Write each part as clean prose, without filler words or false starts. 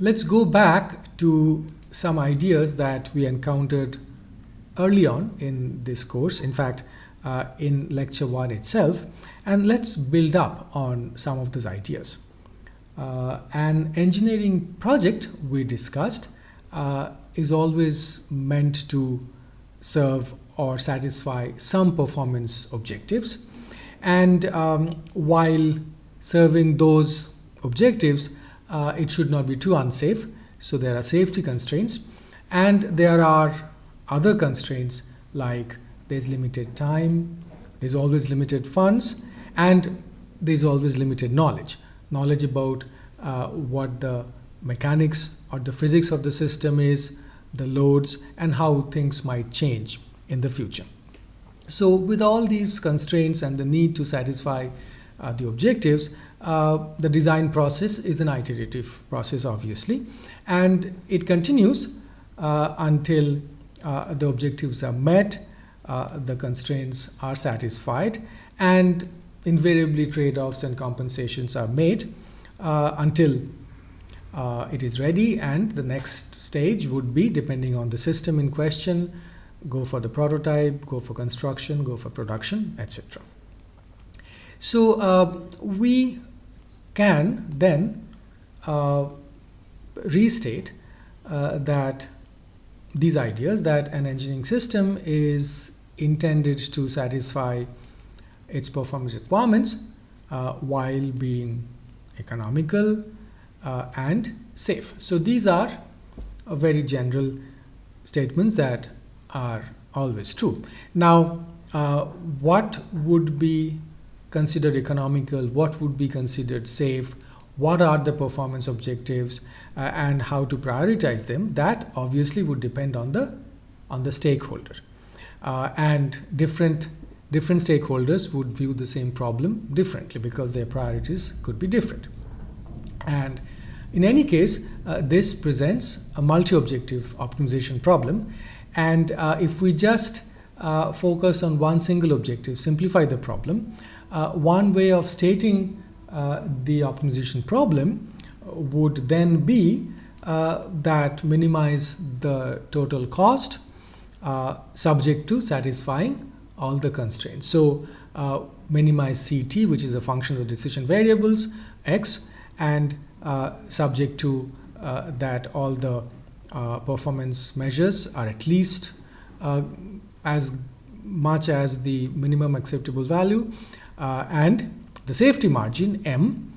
let's go back to some ideas that we encountered early on in this course, in fact, in lecture 1 itself, and let's build up on some of those ideas. An engineering project, we discussed, is always meant to serve or satisfy some performance objectives, and while serving those objectives, it should not be too unsafe. So there are safety constraints, and there are other constraints like there's limited time, there's always limited funds, and there's always limited knowledge about what the mechanics or the physics of the system is, the loads, and how things might change in the future. So with all these constraints and the need to satisfy the objectives, the design process is an iterative process, obviously, and it continues until the objectives are met, the constraints are satisfied, and invariably trade-offs and compensations are made until it is ready, and the next stage would be, depending on the system in question, go for the prototype, go for construction, go for production, etc. So we can then restate that these ideas that an engineering system is intended to satisfy its performance requirements while being economical and safe. So these are very general statements that are always true. Now, what would be considered economical, what would be considered safe, what are the performance objectives, and how to prioritize them, that obviously would depend on the stakeholder. And different stakeholders would view the same problem differently because their priorities could be different. And in any case, this presents a multi-objective optimization problem. And if we just focus on one single objective, simplify the problem, one way of stating the optimization problem would then be that minimize the total cost subject to satisfying all the constraints. So minimize CT, which is a function of decision variables, X, and subject to that all the performance measures are at least as much as the minimum acceptable value, and the safety margin M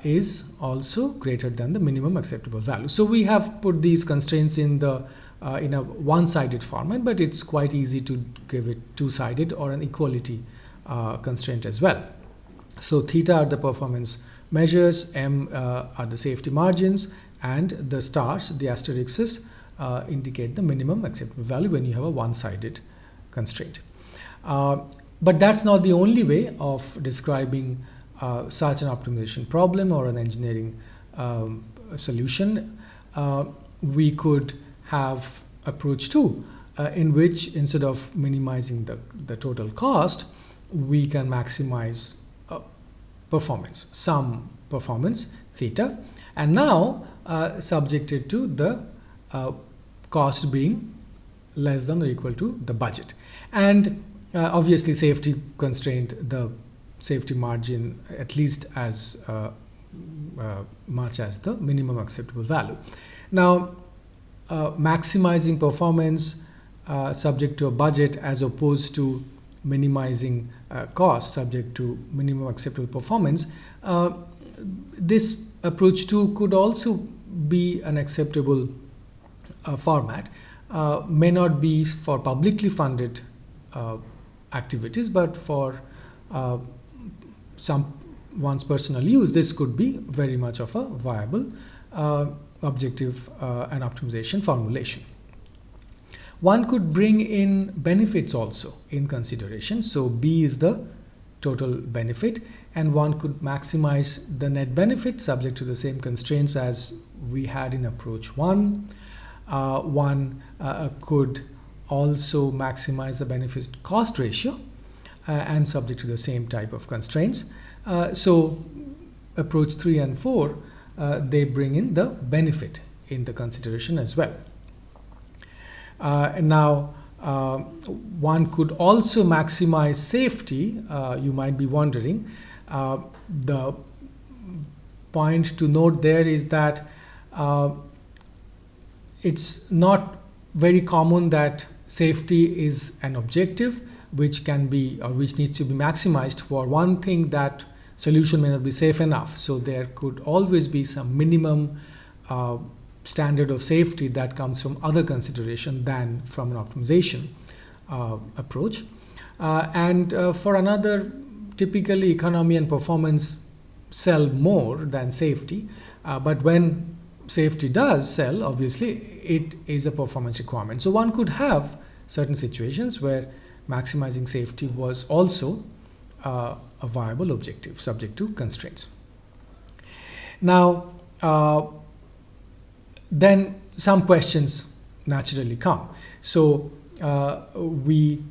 is also greater than the minimum acceptable value. So we have put these constraints in a one-sided format, but it's quite easy to give it two-sided or an equality constraint as well. So theta are the performance measures, M are the safety margins, and the stars, the asterisks, indicate the minimum acceptable value when you have a one-sided constraint. But that's not the only way of describing such an optimization problem or an engineering solution. We could have approach 2, in which instead of minimizing the total cost, we can maximize performance, some performance, theta, and now subjected to the cost being less than or equal to the budget. And obviously safety constraint, the safety margin at least as much as the minimum acceptable value. Now, maximizing performance subject to a budget as opposed to minimizing cost subject to minimum acceptable performance, this approach 2 could also be an acceptable format. May not be for publicly funded activities, but for one's personal use, this could be very much of a viable objective and optimization formulation. One could bring in benefits also in consideration. So B is the total benefit, and one could maximize the net benefit subject to the same constraints as we had in approach 1. One could also maximize the benefit cost ratio and subject to the same type of constraints. So approach 3 and 4 they bring in the benefit in the consideration as well. Now, one could also maximize safety. You might be wondering. The point to note there is that it's not very common that safety is an objective which can be or which needs to be maximized. For one thing, that solution may not be safe enough. So there could always be some minimum standard of safety that comes from other consideration than from an optimization approach. And for another, typically economy and performance sell more than safety. But when safety does sell, obviously it is a performance requirement. So one could have certain situations where maximizing safety was also a viable objective subject to constraints. Now, then some questions naturally come. So we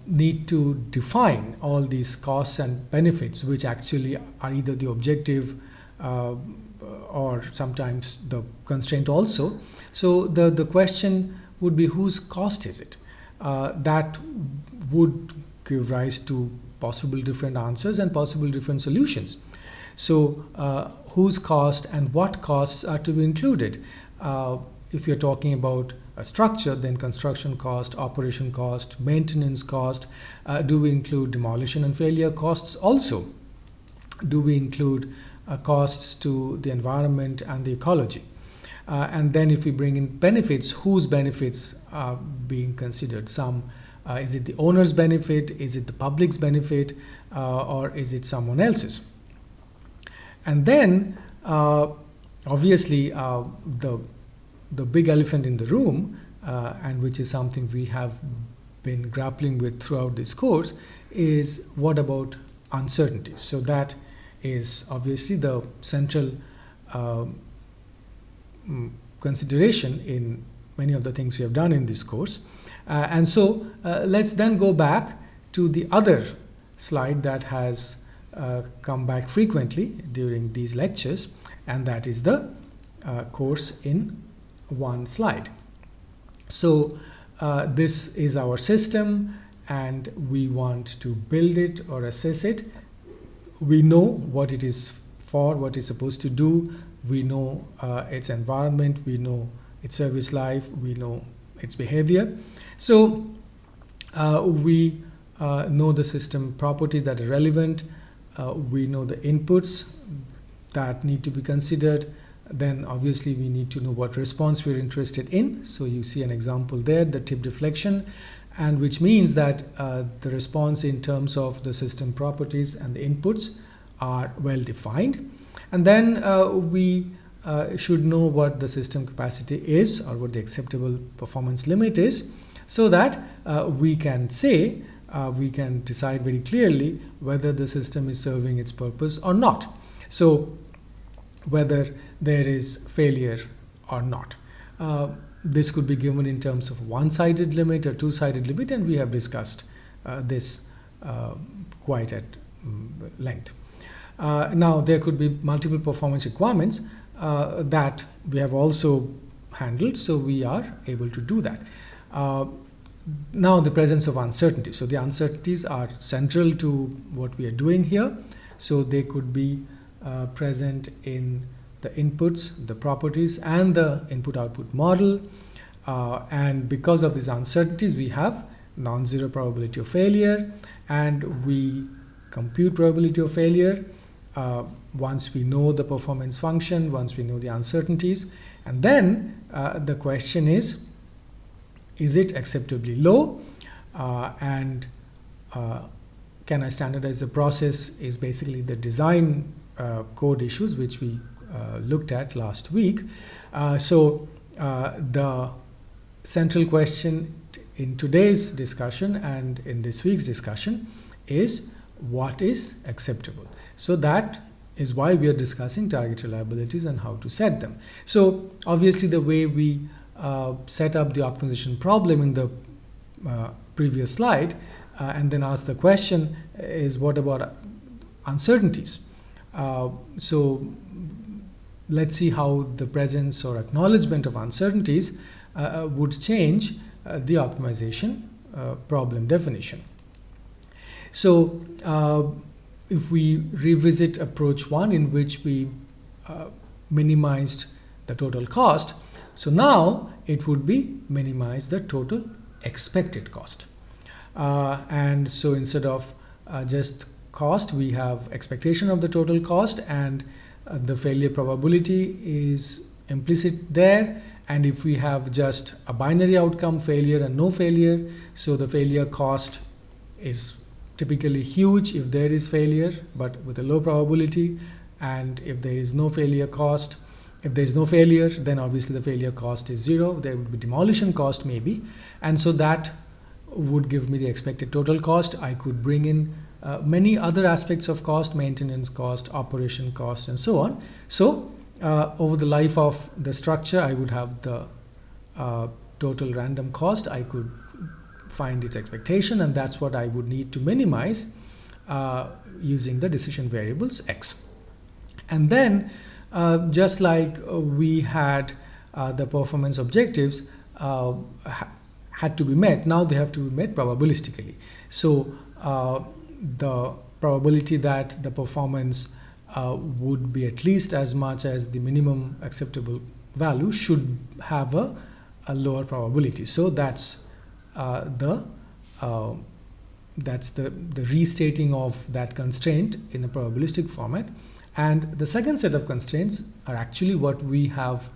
need to define all these costs and benefits, which actually are either the objective or sometimes the constraint also. So the question would be, whose cost is it? That would give rise to possible different answers and possible different solutions. So whose cost and what costs are to be included? If you're talking about a structure, then construction cost, operation cost, maintenance cost. Do we include demolition and failure costs also? Do we include costs to the environment and the ecology? And then if we bring in benefits, whose benefits are being considered? Is it the owner's benefit? Is it the public's benefit? Or is it someone else's? And then, obviously, the big elephant in the room, and which is something we have been grappling with throughout this course, is what about uncertainties? So that is obviously the central consideration in many of the things we have done in this course. And so let's then go back to the other slide that has come back frequently during these lectures, and that is the course in one slide. So this is our system, and we want to build it or assess it. We know what it is for, what it's supposed to do. We know its environment, we know its service life, we know its behavior. So we know the system properties that are relevant. We know the inputs that need to be considered. Then obviously we need to know what response we're interested in. So you see an example there, the tip deflection, and which means that the response in terms of the system properties and the inputs are well defined. And then we should know what the system capacity is, or what the acceptable performance limit is, so that we can say, we can decide very clearly whether the system is serving its purpose or not. So whether there is failure or not. This could be given in terms of one-sided limit or two-sided limit, and we have discussed this quite at length. Now, there could be multiple performance requirements that we have also handled, so we are able to do that. Now, the presence of uncertainty. So the uncertainties are central to what we are doing here. So they could be present in the inputs, the properties, and the input-output model. And because of these uncertainties, we have non-zero probability of failure, and we compute probability of failure once we know the performance function, once we know the uncertainties. And then the question is it acceptably low? And can I standardize the process is basically the design code issues which we looked at last week. So the central question in today's discussion and in this week's discussion is, what is acceptable? So that is why we are discussing target reliabilities and how to set them. So obviously the way we set up the optimization problem in the previous slide and then ask the question is, what about uncertainties? So let's see how the presence or acknowledgement of uncertainties would change the optimization problem definition. So if we revisit approach 1, in which we minimized the total cost, so now it would be minimize the total expected cost. And so instead of just cost, we have expectation of the total cost, and the failure probability is implicit there. And if we have just a binary outcome, failure and no failure, so the failure cost is typically huge if there is failure, but with a low probability. And if there is no failure cost, if there is no failure, then obviously the failure cost is zero. There would be demolition cost maybe, and so that would give me the expected total cost. I could bring in many other aspects of cost, maintenance cost, operation cost, and so on. So over the life of the structure, I would have the total random cost. I could find its expectation, and that's what I would need to minimize using the decision variables x. And then just like we had the performance objectives had to be met, now they have to be met probabilistically. So the probability that the performance would be at least as much as the minimum acceptable value should have a lower probability. So that's the restating of that constraint in a probabilistic format. And the second set of constraints are actually what we have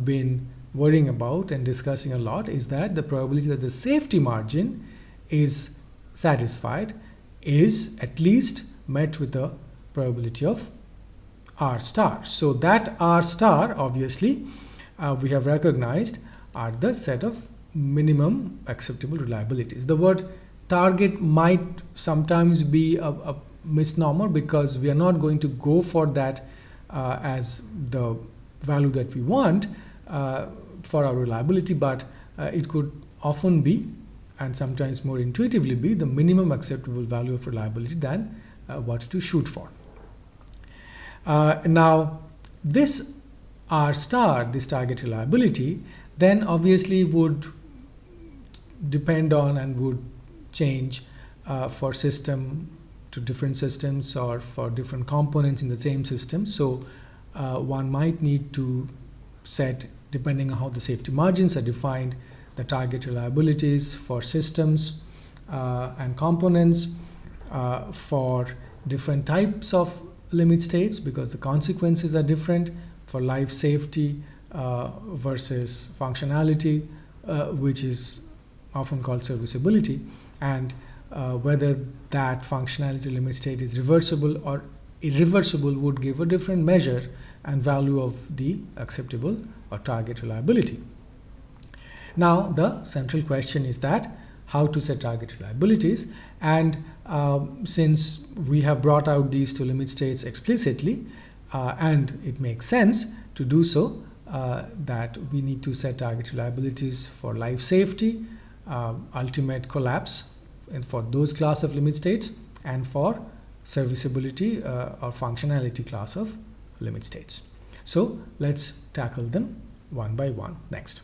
been worrying about and discussing a lot, is that the probability that the safety margin is satisfied is at least met with a probability of R star. So that R star, obviously, we have recognized are the set of minimum acceptable reliabilities. The word target might sometimes be a misnomer, because we are not going to go for that as the value that we want for our reliability, but it could often be, and sometimes more intuitively be, the minimum acceptable value of reliability than what to shoot for. Now this R star, this target reliability, then obviously would depend on and would change for system to different systems, or for different components in the same system. So one might need to set, depending on how the safety margins are defined, the target reliabilities for systems and components for different types of limit states, because the consequences are different for life safety versus functionality, which is often called serviceability, and whether that functionality limit state is reversible or irreversible would give a different measure and value of the acceptable or target reliability. Now the central question is that how to set target reliabilities, and since we have brought out these two limit states explicitly, and it makes sense to do so, that we need to set target reliabilities for life safety, ultimate collapse, and for those class of limit states, and for serviceability or functionality class of limit states. So let's tackle them one by one next.